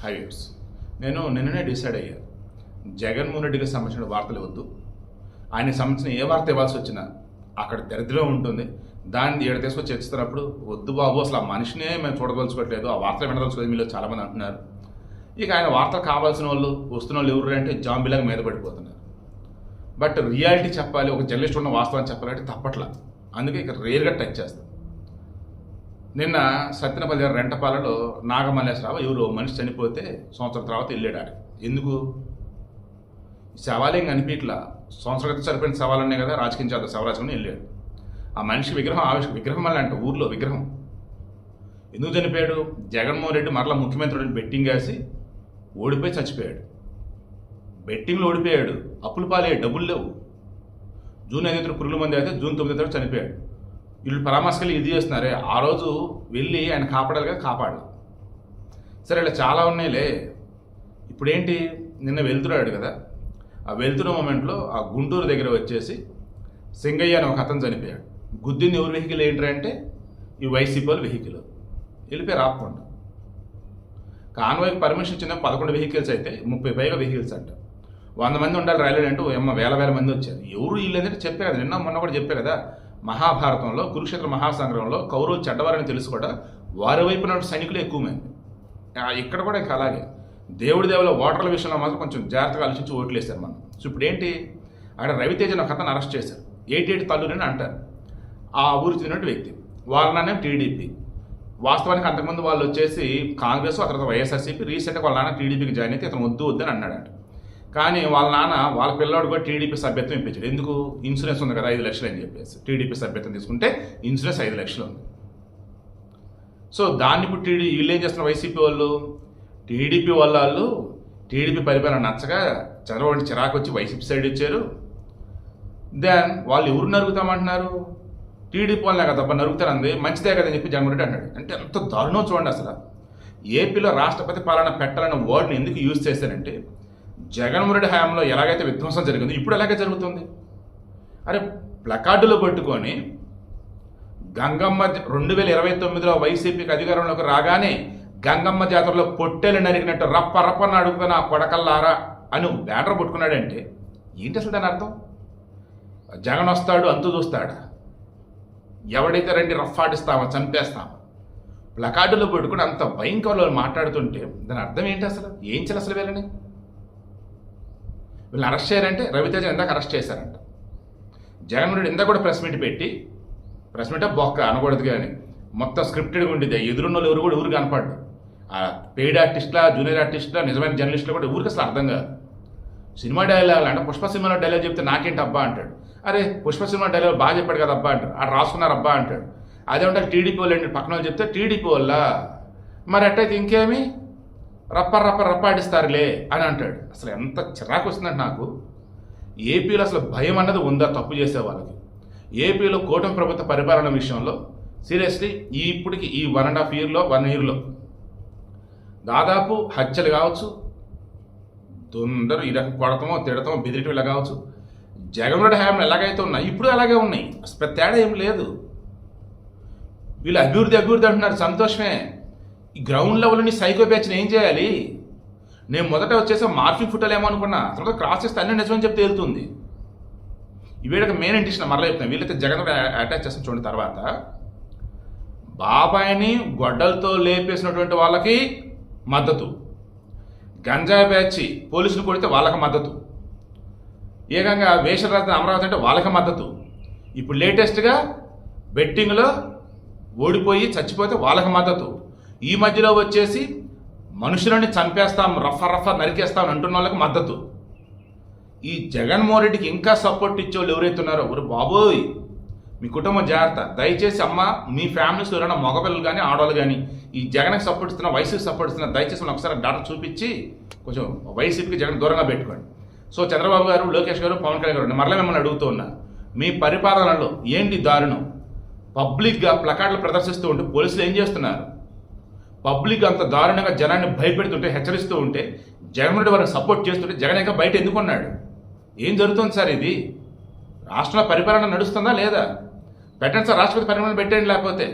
Highways నేను నిన్ననే decide అయ్యా, జగన్మోహన్ రెడ్డికి సంబంధించిన వార్తలు వద్దు. ఆయనకి సంబంధించిన ఏ వార్త ఇవ్వాల్సి వచ్చినా అక్కడ దరిద్రం ఉంటుంది. దాన్ని ఏడు తీసుకొచ్చి చర్చిస్తున్నప్పుడు వద్దు బాబు, అసలు ఆ మనిషినే మేము చూడదలుచుకోవట్లేదు, ఆ వార్తలు వినదలుచుకోలేదు మీలో చాలామంది అంటున్నారు. ఇక ఆయన వార్తలు కావాల్సిన వాళ్ళు వస్తున్న వాళ్ళు ఎవరు అంటే జాంబీలాగా మీద పడిపోతున్నారు. బట్ రియాలిటీ చెప్పాలి, ఒక జర్నలిస్ట్ ఉన్న వాస్తవాన్ని చెప్పాలంటే తప్పట్లా. అందుకే ఇక రేర్గా టచ్ చేస్తాం. నిన్న సత్యనపల్లి రెంటపాలలో నాగమల్లేశ్వరరావు ఎవరు మనిషి చనిపోతే సంవత్సరం తర్వాత వెళ్ళాడు ఆడికి. ఎందుకు? శవాలేం కనిపించట్లా, సంవత్సరం క్రితం సరిపోయిన శవాలనే కదా రాజకీయం చేద్దాం శవరాజుకుని వెళ్ళాడు. ఆ మనిషి విగ్రహం మళ్ళీ అంట ఊర్లో విగ్రహం. ఎందుకు చనిపోయాడు? జగన్మోహన్ రెడ్డి మరలా ముఖ్యమంత్రి బెట్టింగ్ వేసి ఓడిపోయి చచ్చిపోయాడు. బెట్టింగ్లో ఓడిపోయాడు, అప్పులు పాలయ్యాడు, డబ్బులు లేవు. జూన్ 5 పురుగుల మంది అయితే జూన్ 9 చనిపోయాడు. వీళ్ళు పరామర్శకెళ్ళి ఇది చేస్తున్నారే, ఆ రోజు వెళ్ళి ఆయన కాపాడాలి కదా, కాపాడాలి. సరే ఇలా చాలా ఉన్నాయిలే. ఇప్పుడేంటి, నిన్న వెళ్తున్నాడు కదా, ఆ వెళ్తున్న మూమెంట్లో ఆ గుంటూరు దగ్గర వచ్చేసి సింగయ్య అని ఒక అతను చనిపోయాడు. గుద్దింది ఎవరి వెహికల్ ఏంటంటే ఈ వైసీపీ వాళ్ళ వెహికల్. వెళ్ళిపోయి రాకుండా కాన్వాయ్కి పర్మిషన్ ఇచ్చిన 11 వెహికల్స్ అయితే 30 పైగా వెహికల్స్ అంట. 100 మంది ఉండాలి రైలు అంటే వేల మంది వచ్చారు. ఎవరు వీళ్ళంటే చెప్పే కదా, నిన్న మొన్న కూడా చెప్పే కదా, మహాభారతంలో కురుక్షేత్ర మహాసంగ్రమంలో కౌరవులు చెడ్డవారని తెలుసు కూడా వారి వైపున సైనికులు ఎక్కువ మంది. ఇక్కడ కూడా ఇంకా అలాగే దేవుడి దేవుల ఓటర్ల విషయంలో మాత్రం కొంచెం జాగ్రత్తగా ఆలోచించి ఓట్లు వేశారు మనం. సో ఇప్పుడు ఏంటి, అక్కడ రవితేజను ఒక అతను అరెస్ట్ చేశారు. 88 తల్లులని అంటారు, ఆ ఊరు చెందినటువంటి వ్యక్తి. వాళ్ళ నాన్న టీడీపీ. వాస్తవానికి అంతకుముందు వాళ్ళు వచ్చేసి కాంగ్రెస్, ఆ తర్వాత వైఎస్ఆర్సీపీ. రీసెంట్గా వాళ్ళ నాన్న టీడీపీకి జాయిన్ అయితే ఇతను వద్దు అని అన్నాడంట. కానీ వాళ్ళ నాన్న వాళ్ళ పిల్లవాడు కూడా టీడీపీ సభ్యత్వం ఇప్పించాడు. ఎందుకు? ఇన్సూరెన్స్ ఉంది కదా 5 లక్షలు అని చెప్పేసి. టీడీపీ సభ్యత్వం తీసుకుంటే ఇన్సూరెన్స్ 5 లక్షలు ఉంది. సో దాన్ని ఇప్పుడు వీళ్ళు ఏం చేస్తున్నారు, వైసీపీ వాళ్ళు, టీడీపీ వాళ్ళు టీడీపీ పరిపాలన నచ్చగా చంద్రబాబు చిరాకు వచ్చి వైసీపీ సైడ్ ఇచ్చారు. దెన్ వాళ్ళు ఎవరు నరుగుతామంటున్నారు, టీడీపీ వాళ్ళే కదా నరుగుతారంది, మంచిదే కదని చెప్పి జగన్మోహన్ రెడ్డి అన్నాడు. అంటే ఎంత దారుణం చూడండి. అసలు ఏపీలో రాష్ట్రపతి పాలన పెట్టాలన్న వర్డ్ని ఎందుకు యూజ్ చేశారంటే, జగన్మోహన్ రెడ్డి హయాంలో ఎలాగైతే విధ్వంసం జరిగిందో ఇప్పుడు ఎలాగే జరుగుతుంది. అరే ప్లకార్డులు పట్టుకొని గంగమ్మ 2029లో వైసీపీకి అధికారంలోకి రాగానే గంగమ్మ జాతరలో పొట్టేలు నరికినట్టు రప్పని అడుగుతున్న ఆ కొడకల్లారా అని బ్యానర్ పట్టుకున్నాడంటే ఏంటి అసలు దాని అర్థం? జగన్ వస్తాడు అంతు చూస్తాడా? ఎవడైతే రండి రఫ్ఫాడిస్తామో చంపేస్తామో ప్లకార్డులో పట్టుకుని అంత భయంకరంలో మాట్లాడుతుంటే దాని అర్థం ఏంటి అసలు? ఏం చేయాలి అసలు వీళ్ళని? వీళ్ళని అరెస్ట్ చేయారంటే రవితేజ ఇందాక అరెస్ట్ చేశారంట. జగన్మోహన్ రెడ్డి ఇందాక కూడా ప్రెస్ మీట్ బొక్క అనకూడదు కానీ మొత్తం స్క్రిప్టెడ్గా ఉండేది. ఎదురున్న ఎవరు కూడా ఊరు కనపడ్డు. ఆ పెయిడ్ ఆర్టిస్టులా, జూనియర్ ఆర్టిస్టులా, నిజమైన జర్నలిస్టులు కూడా ఊరికి అసలు అర్థం కాదు. సినిమా డైలాగ్ అంటే పుష్ప సినిమాలో డైలాగ్ చెప్తే నాకేంటి అబ్బా అంటాడు. అరే పుష్ప సినిమా డైలాగ్ బాగా చెప్పాడు కదా అబ్బా అంటాడు. ఆడు రాసుకున్నారు అబ్బా అంటాడు. అదే ఉంటారు టీడీపీ వాళ్ళు ఏంటి పక్కన వాళ్ళు చెప్తే టీడీపీ వాళ్ళ మరి అట్టయితే ఇంకేమి రప్పాడిస్తారులే అని అంటాడు. అసలు ఎంత చిరాకు వస్తుందంటే నాకు. ఏపీలో అసలు భయం అన్నది ఉందా తప్పు చేసే వాళ్ళకి? ఏపీలో కూటమి ప్రభుత్వ పరిపాలన విషయంలో సీరియస్లీ ఇప్పటికి ఈ 1.5 ఇయర్లో దాదాపు హత్యలు కావచ్చు, తొందర ఇలా కొడతామో తిడతామో బెదిరిటం ఇలా కావచ్చు. జగన్మోహన్ రెడ్డి హయాంలో ఎలాగైతే ఉన్నాయి ఇప్పుడు అలాగే ఉన్నాయి. అసలు తేడా ఏం లేదు. వీళ్ళు అభివృద్ధి అంటున్నారు, సంతోషమే. ఈ గ్రౌండ్ లెవెల్ని సైకో బ్యాచ్ని ఏం చేయాలి? నేను మొదట వచ్చేసి మార్ఫింగ్ ఫుట్టలేమో అనుకున్నా, తర్వాత క్రాస్ చేస్తే అన్నీ నిజమని చెప్తే వెళ్తుంది. వీళ్ళకి మెయిన్ ఇంటిషన్ మరలా చెప్తున్నాను. వీళ్ళైతే జగన్ అటాచ్ చేసిన చూడండి. తర్వాత బాబాయిని గొడ్డలతో లేపేసినటువంటి వాళ్ళకి మద్దతు, గంజాయి బ్యాచ్ పోలీసులు కొడితే వాళ్ళకి మద్దతు, ఏకంగా వేషరాజధాని అమరావతి అంటే వాళ్ళకి మద్దతు, ఇప్పుడు లేటెస్ట్గా బెట్టింగ్లో ఓడిపోయి చచ్చిపోతే వాళ్ళకి మద్దతు, ఈ మధ్యలో వచ్చేసి మనుషులని చంపేస్తాం రఫ నరికేస్తాం అంటున్న వాళ్ళకి మద్దతు. ఈ జగన్మోహన్ రెడ్డికి ఇంకా సపోర్ట్ ఇచ్చేవాళ్ళు ఎవరైతే ఉన్నారో ఎవరు బాబోయ్ మీ కుటుంబం జాగ్రత్త. దయచేసి అమ్మ మీ ఫ్యామిలీస్లో ఎవరైనా మగపిల్లలు కానీ ఆడవాళ్ళు కానీ ఈ జగన్కి సపోర్ట్ ఇస్తున్నా, వైసీపీకి సపోర్ట్ ఇస్తున్నా, దయచేసి మనం ఒకసారి డాటా చూపించి కొంచెం వైసీపీకి జగన్ దూరంగా పెట్టుకోండి. సో చంద్రబాబు గారు, లోకేష్ గారు, పవన్ కళ్యాణ్ గారు మరలా మిమ్మల్ని అడుగుతూ ఉన్నా, మీ పరిపాలనలో ఏంటి దారుణం? పబ్లిక్గా ప్లకార్డులు ప్రదర్శిస్తూ ఉంటే పోలీసులు ఏం చేస్తున్నారు? పబ్లిక్ అంత దారుణంగా జనాన్ని భయపెడుతుంటే, హెచ్చరిస్తూ ఉంటే, జగన్మోహన్ రెడ్డి వారిని సపోర్ట్ చేస్తుంటే జగన్ ఇంకా బయట ఎందుకున్నాడు? ఏం జరుగుతుంది సార్? ఇది రాష్ట్రంలో పరిపాలన నడుస్తుందా లేదా? పెట్టండి సార్, రాష్ట్రపతి పరిపాలన పెట్టండి. లేకపోతే